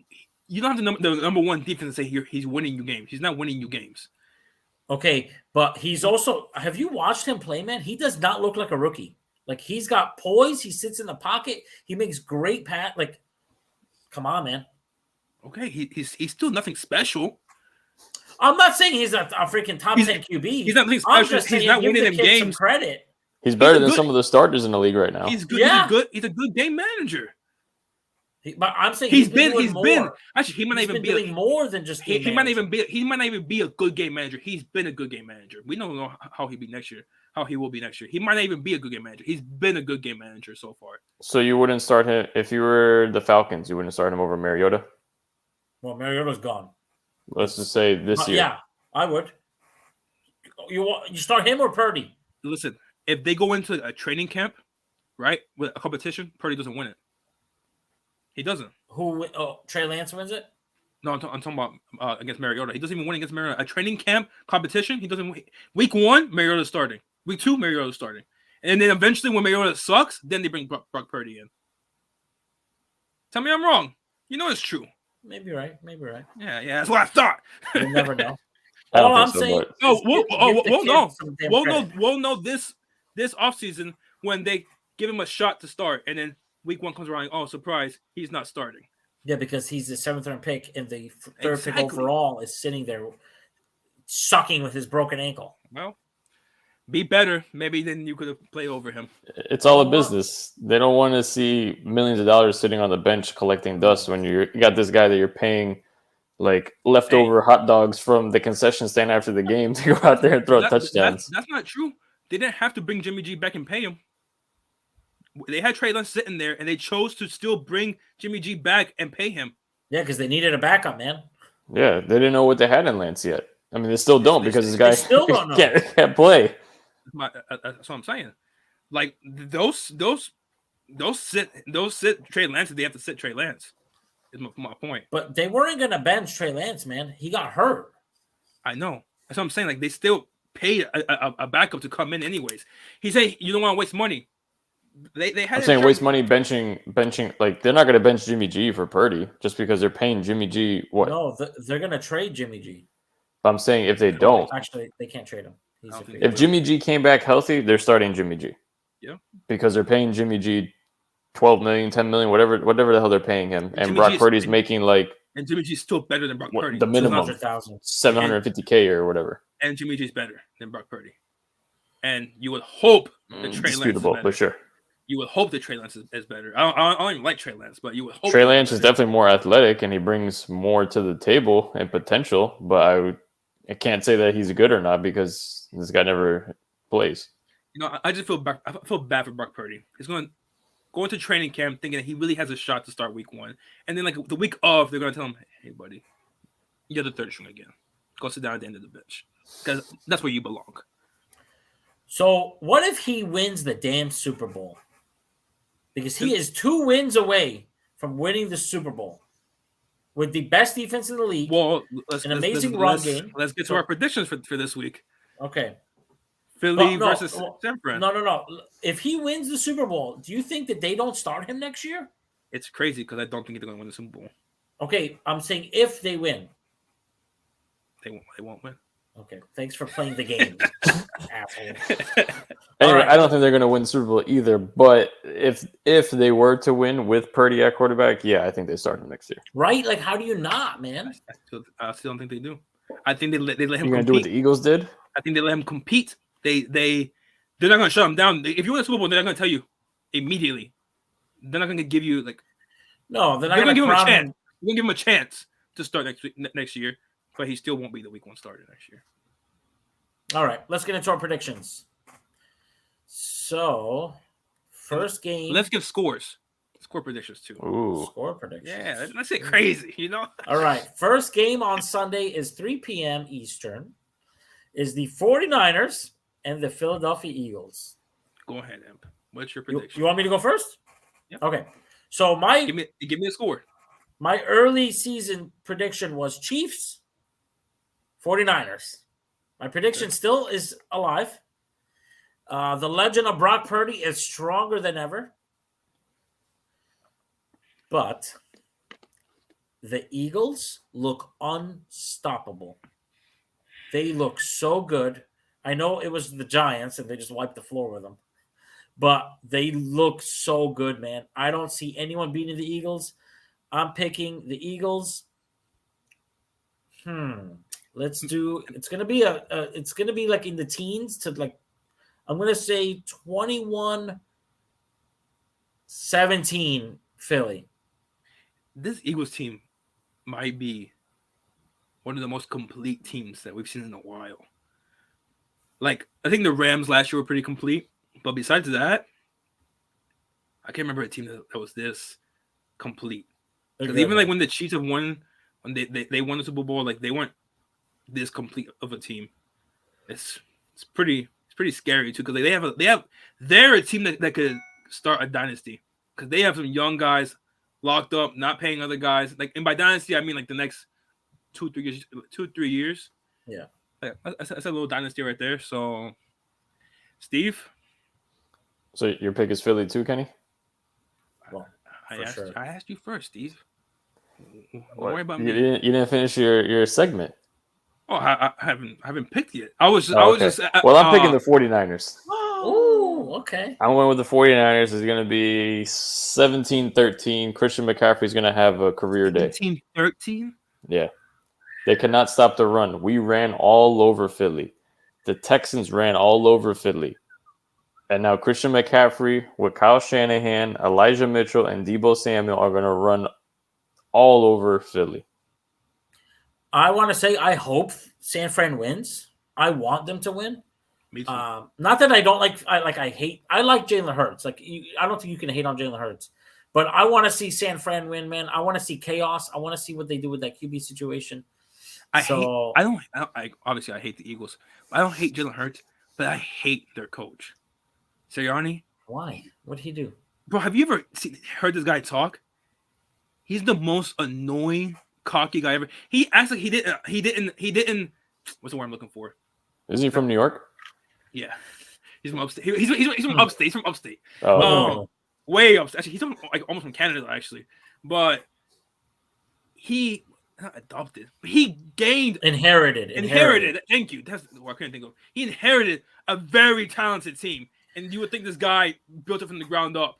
You don't have the number one defense to say he's winning you games. He's not winning you games. Okay, but he's also. Have you watched him play, man? He does not look like a rookie. Like he's got poise. He sits in the pocket. He makes great pass. Like, come on, man. Okay, he's still nothing special. I'm not saying he's a freaking top 10 QB. He's not nothing special. He's not winning them games. Credit. He's better than some of the starters in the league right now. He's good. Yeah. He's a good game manager. But I'm saying he's been actually he might not even be doing more than just he might not even be a good game manager. He's been a good game manager. We don't know how he'll be next year. How he will be next year. He might not even be a good game manager. He's been a good game manager so far. So you wouldn't start him if you were the Falcons. You wouldn't start him over Mariota. Well, Mariota's gone. Let's just say this year. Yeah, I would. You start him or Purdy? Listen, if they go into a training camp, right, with a competition, Purdy doesn't win it. He doesn't. Trey Lance wins it? No, I'm talking about against Mariota. He doesn't even win against Mariota. A training camp competition, he doesn't win. Week 1, Mariota's starting. Week 2, Mariota's starting. And then eventually when Mariota sucks, then they bring Brock Purdy in. Tell me I'm wrong. You know it's true. Maybe right. Yeah, that's what I thought. You never know. All I'm saying. We'll know this offseason when they give him a shot to start, and then week 1 comes around. Oh, surprise! He's not starting. Yeah, because he's the 7th round pick, and the 3rd pick overall is sitting there, sucking with his broken ankle. Well, be better. Maybe then you could have played over him. It's all a business. They don't want to see millions of dollars sitting on the bench collecting dust when you got this guy that you're paying like leftover hot dogs from the concession stand after the game to go out there and throw touchdowns. That's not true. They didn't have to bring Jimmy G back and pay him. They had Trey Lance sitting there, and they chose to still bring Jimmy G back and pay him. Yeah, because they needed a backup, man. Yeah, they didn't know what they had in Lance yet. I mean, they still don't because this guy still don't know. can't play. That's what I'm saying. Like those sit Trey Lance. They have to sit Trey Lance. Is my point. But they weren't going to bench Trey Lance, man. He got hurt. I know. That's what I'm saying. Like they still paid a backup to come in anyways. He said you don't want to waste money. They had. I'm saying waste money benching. Like they're not going to bench Jimmy G for Purdy just because they're paying Jimmy G what? No, they're going to trade Jimmy G. But I'm saying if they don't, actually, they can't trade him. If Jimmy G came back healthy, they're starting Jimmy G. Yeah, because they're paying Jimmy G 12 million, 10 million, whatever the hell they're paying him, and Brock Purdy's making like. And Jimmy G's still better than Brock Purdy. The minimum, $750K or whatever. And Jimmy G's better than Brock Purdy. And you would hope that Trey Lance is better. For sure. You would hope that Trey Lance is better. I don't even like Trey Lance, but you would hope. Trey Lance is definitely more athletic, and he brings more to the table and potential. But I can't say that he's good or not because this guy never plays. You know, I feel bad for Brock Purdy. He's going to training camp thinking that he really has a shot to start week 1, and then like the week of, they're going to tell him, "Hey, buddy, You're the third string again. Go sit down at the end of the bench because that's where you belong. So what if he wins the damn Super Bowl? Because he is 2 wins away from winning the Super Bowl with the best defense in the league. Well, an amazing run game. Let's get to our predictions for this week. Okay. Philly versus San Fran. No. If he wins the Super Bowl, do you think that they don't start him next year? It's crazy because I don't think they're going to win the Super Bowl. Okay, I'm saying if they win. They won't win. Okay, thanks for playing the game, asshole. Anyway, I don't think they're going to win Super Bowl either. But if they were to win with Purdy at quarterback, yeah, I think they start him next year. Right? Like, how do you not, man? I still don't think they do. I think they let him compete. You're going to do what the Eagles did? I think they let him compete. They're not going to shut him down. If you win the Super Bowl, they're not going to tell you immediately. They're not going to give you No, they're not going to give him a chance. They're going to give him a chance to start next year, but he still won't be the week 1 starter next year. All right, let's get into our predictions. So, first game. Let's give scores. Score predictions too. Ooh. Score predictions. Yeah, let's get crazy, you know? All right, first game on Sunday is 3 p.m. Eastern. Is the 49ers and the Philadelphia Eagles. Go ahead, Imp. What's your prediction? You want me to go first? Yep. Okay. So give me a score. My early season prediction was Chiefs, 49ers. My prediction still is alive. The legend of Brock Purdy is stronger than ever. But the Eagles look unstoppable. They look so good. I know it was the Giants and they just wiped the floor with them. But they look so good, man. I don't see anyone beating the Eagles. I'm picking the Eagles. Let's do. It's gonna be it's gonna be like in the teens to like. I'm gonna say 21-17 Philly. This Eagles team might be one of the most complete teams that we've seen in a while. Like, I think the Rams last year were pretty complete, but besides that, I can't remember a team that was this complete. Because even like when the Chiefs have won, when they won the Super Bowl, like they weren't this complete of a team. It's pretty scary too, because they're a team that could start a dynasty, because they have some young guys locked up, not paying other guys. Like, and by dynasty I mean like the next 2-3 years. Yeah, that's a little dynasty right there. So, Steve. So your pick is Philly too, Kenny? Well, I asked you first, Steve. Don't worry about me. You didn't finish your segment. Oh, I haven't picked yet. I was okay. just. Well, I'm picking the 49ers. Oh, okay. I'm going with the 49ers. It's going to be 17-13. Christian McCaffrey's going to have a career day. 17-13? Yeah. They cannot stop the run. We ran all over Philly. The Texans ran all over Philly. And now Christian McCaffrey with Kyle Shanahan, Elijah Mitchell, and Deebo Samuel are going to run all over Philly. I want to say I hope San Fran wins. I want them to win. Me too. Not that I don't like. I like Jalen Hurts. Like, I don't think you can hate on Jalen Hurts, but I want to see San Fran win, man. I want to see chaos. I want to see what they do with that QB situation. Obviously I hate the Eagles. I don't hate Jalen Hurts, but I hate their coach, Sirianni. Why? What did he do? Bro, have you ever heard this guy talk? He's the most annoying, cocky guy ever. He acts like he didn't. What's the word I'm looking for? Isn't he from New York? Yeah, he's from upstate. He's from upstate. He's from upstate. Oh, way upstate. Actually, he's from, like, almost from Canada, actually. But he not adopted, but he inherited. Thank you. That's what I couldn't think of. He inherited a very talented team, and you would think this guy built it from the ground up.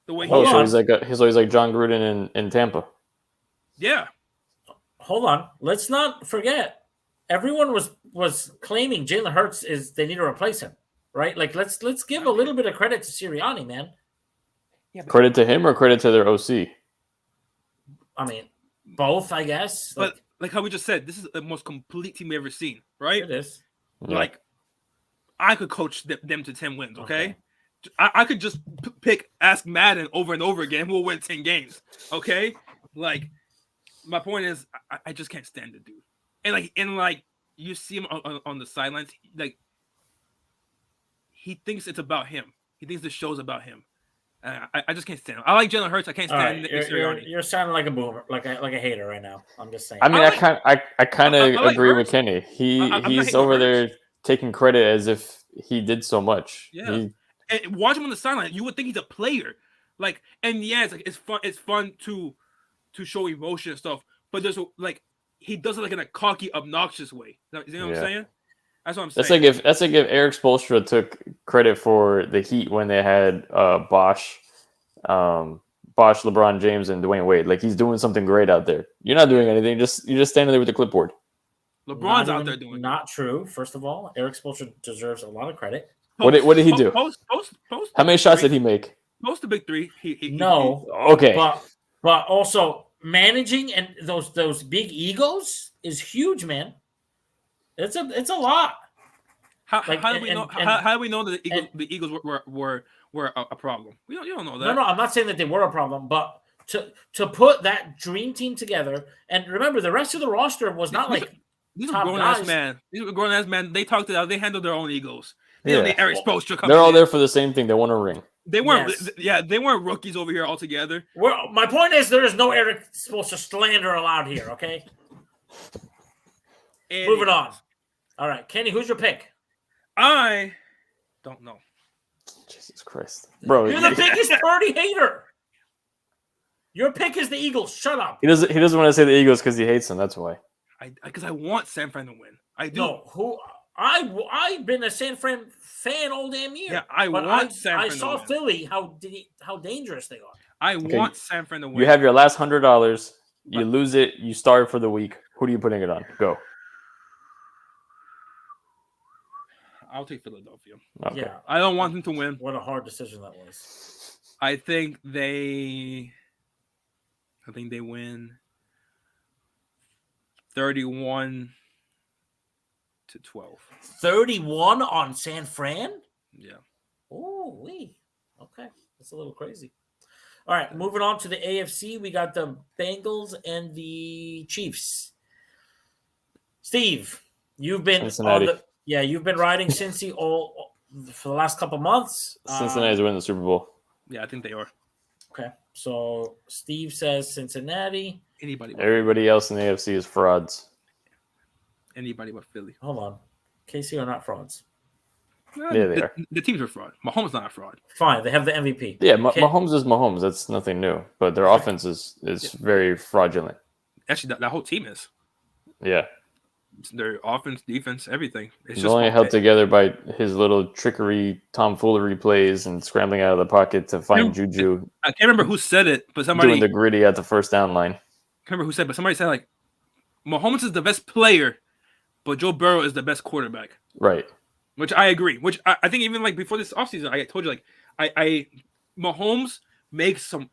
The way so he's like John Gruden in Tampa. Yeah. Hold on. Let's not forget. Everyone was claiming Jalen Hurts they need to replace him, right? Like, let's give a little bit of credit to Sirianni, man. Yeah, credit to him or credit to their OC? I mean, both, I guess. But like how we just said, this is the most complete team we've ever seen, right? It is. Like, I could coach them to 10 wins, okay? I could just ask Madden over and over again, we'll win 10 games, okay? Like, my point is, I just can't stand the dude. and like you see him on the sidelines, like he thinks it's about him. He thinks the show's about him. I just can't stand him. I like Jalen Hurts. I can't stand Nick Sirianni. You're sounding like a boomer, like a hater right now. I'm just saying. I mean, I kind of agree with Kenny. He's over there taking credit as if he did so much. Yeah. And watch him on the sideline. You would think he's a player. Like, and yeah, it's like it's fun to show emotion and stuff. But there's he does it like in a cocky, obnoxious way. You know what I'm saying? That's what I'm saying. That's like if Eric Spoelstra took credit for the Heat when they had Bosch, LeBron James, and Dwayne Wade. Like, he's doing something great out there. You're not doing anything. You're just standing there with the clippost. LeBron's out there doing not true. First of all, Eric Spoelstra deserves a lot of credit. What did he do? How many shots did he make? Post the big three. Okay. But also managing and those big egos is huge, man. It's a lot. How do we know? How do we know that the Eagles were a problem? You don't know that. No, I'm not saying that they were a problem, but to put that dream team together, and remember, the rest of the roster was not these were grown ass men. These were grown ass men. They talked it out. They handled their own egos. Eric Spoelstra. They're all there for the same thing. They want a ring. They weren't. Yes. Yeah, they weren't rookies over here altogether. Well, my point is, there is no Eric Spoelstra slander allowed here. Okay. Moving on. All right, Kenny, who's your pick? I don't know. Jesus Christ, bro! You're the biggest Purdy hater. Your pick is the Eagles. Shut up. He doesn't want to say the Eagles because he hates them. That's why. Because I want San Fran to win. I do. No, I've been a San Fran fan all damn year. Yeah, I want San Fran. I saw Philly how dangerous they are. I want San Fran to win. You have your last $100. You lose it. You start for the week. Who are you putting it on? Go. I'll take Philadelphia. Okay. Yeah, I don't want them to win. What a hard decision that was. I think they win 31-12. 31 on San Fran? Yeah. Oh, wait. Okay. That's a little crazy. All right, moving on to the AFC. We got the Bengals and the Chiefs. Steve, you've been you've been riding Cincy all for the last couple months. Cincinnati's winning the Super Bowl. Yeah, I think they are. Okay, so Steve says Cincinnati. Everybody else in the AFC is frauds. Anybody but Philly. Hold on. KC are not frauds. Yeah, they are. The teams are fraud. Mahomes is not a fraud. Fine, they have the MVP. Yeah, Mahomes is Mahomes. That's nothing new. But their offense is very fraudulent. Actually, that whole team is. Yeah. Their offense, defense, everything. It's just only held together by his little trickery, tomfoolery plays and scrambling out of the pocket to find Juju. I can't remember who said it, but somebody doing the gritty at the first down line. I can't remember who said, but somebody said like Mahomes is the best player, but Joe Burrow is the best quarterback. Right. Which I agree. Which I think even like before this offseason, I told you like I Mahomes makes some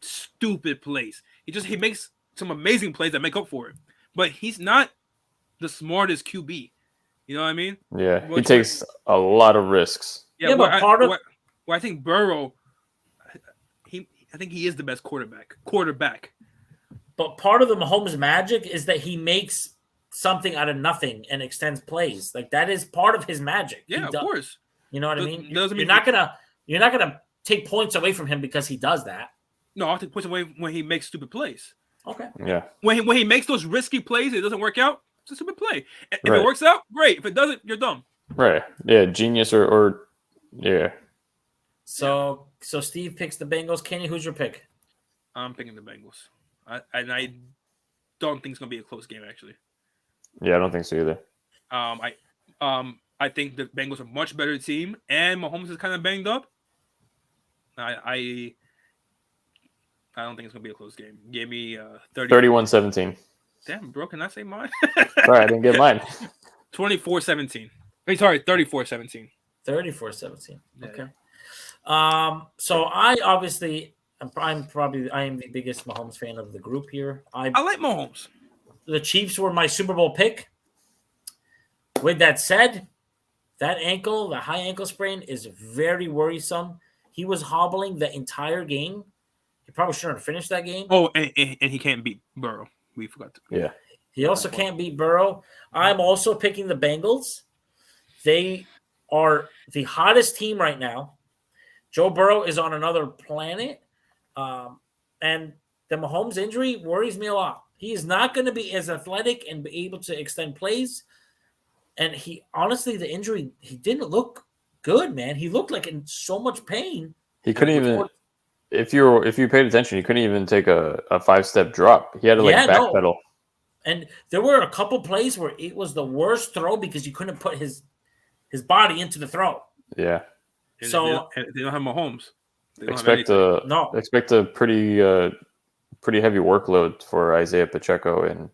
stupid plays. He makes some amazing plays that make up for it. But he's not the smartest QB. You know what I mean? Yeah. He takes a lot of risks. Yeah, but where I think Burrow I think he is the best quarterback. But part of the Mahomes magic is that he makes something out of nothing and extends plays. Like that is part of his magic. Yeah, of course. You know what I mean? You're not gonna take points away from him because he does that. No, I'll take points away when he makes stupid plays. Okay. Yeah. When he makes those risky plays, it doesn't work out. It's a stupid play. If it works out, great. If it doesn't, you're dumb. Right. Yeah. Genius or yeah. So Steve picks the Bengals. Kenny, who's your pick? I'm picking the Bengals. I don't think it's gonna be a close game actually. Yeah, I don't think so either. I think the Bengals are a much better team, and Mahomes is kind of banged up. I don't think it's gonna be a close game. Give me 31-17. Damn, bro, can I say mine? Sorry, I didn't get mine. 24-17. Hey, sorry, 34-17. 34-17. Okay. Yeah. So I obviously I am the biggest Mahomes fan of the group here. I like Mahomes. The Chiefs were my Super Bowl pick. With that said, the high ankle sprain is very worrisome. He was hobbling the entire game. He probably shouldn't have finished that game. Oh, and he can't beat Burrow. We forgot to. Yeah. He also can't beat Burrow. I'm also picking the Bengals. They are the hottest team right now. Joe Burrow is on another planet. And the Mahomes injury worries me a lot. He is not going to be as athletic and be able to extend plays. And he honestly, the injury, he didn't look good, man. He looked like in so much pain. He couldn't even. If you paid attention, he couldn't even take a 5-step drop. He had to backpedal. No. And there were a couple plays where it was the worst throw because you couldn't put his body into the throw. Yeah. And so they don't have Mahomes. Expect a pretty heavy workload for Isaiah Pacheco and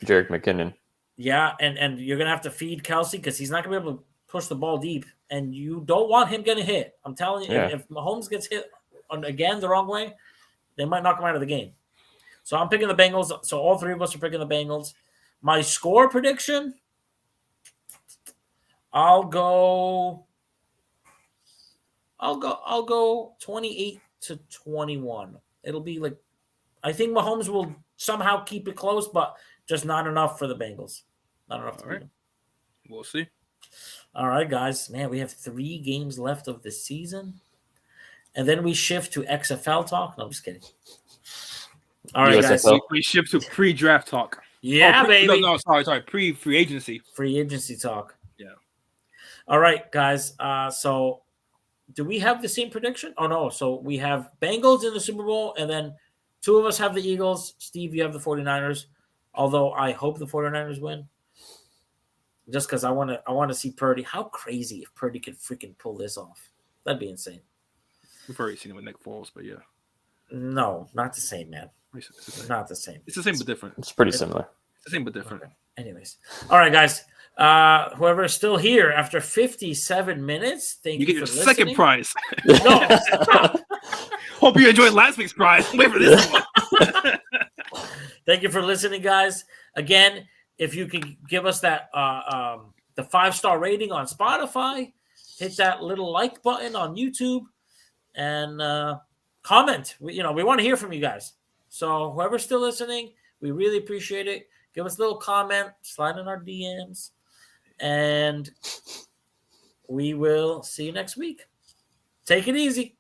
Jerick McKinnon. Yeah, and you're gonna have to feed Kelsey because he's not gonna be able to push the ball deep, and you don't want him getting hit. I'm telling you, if Mahomes gets hit again the wrong way, they might knock him out of the game. So I'm picking the Bengals. So all three of us are picking the Bengals. My score prediction, I'll go 28-21. It'll be like, I think Mahomes will somehow keep it close, but just not enough for the Bengals. Not enough to beat them. We'll see. All right, guys. Man, we have 3 games left of the season. And then we shift to XFL talk. No, I'm just kidding. All right, USFL. guys. We shift to pre-draft talk. Yeah, baby. No, sorry. Pre-free agency. Free agency talk. Yeah. All right, guys. So do we have the same prediction? Oh, no. So we have Bengals in the Super Bowl, and then 2 of us have the Eagles. Steve, you have the 49ers, although I hope the 49ers win. Just because I want to see Purdy. How crazy if Purdy could freaking pull this off. That'd be insane. We've already seen it with Nick Foles, but yeah. No, not the same, man. It's the same. Not the same. It's the same but different. It's pretty similar. It's the same but different. Okay. Anyways. All right, guys. Whoever is still here after 57 minutes, thank you get your for listening. second prize. No, stop. Hope you enjoyed last week's prize. Wait for this one. Thank you for listening, guys. Again, if you could give us that the 5-star rating on Spotify, hit that little like button on YouTube, and comment. We want to hear from you guys. So whoever's still listening, we really appreciate it. Give us a little comment, slide in our DMs, and we will see you next week. Take it easy.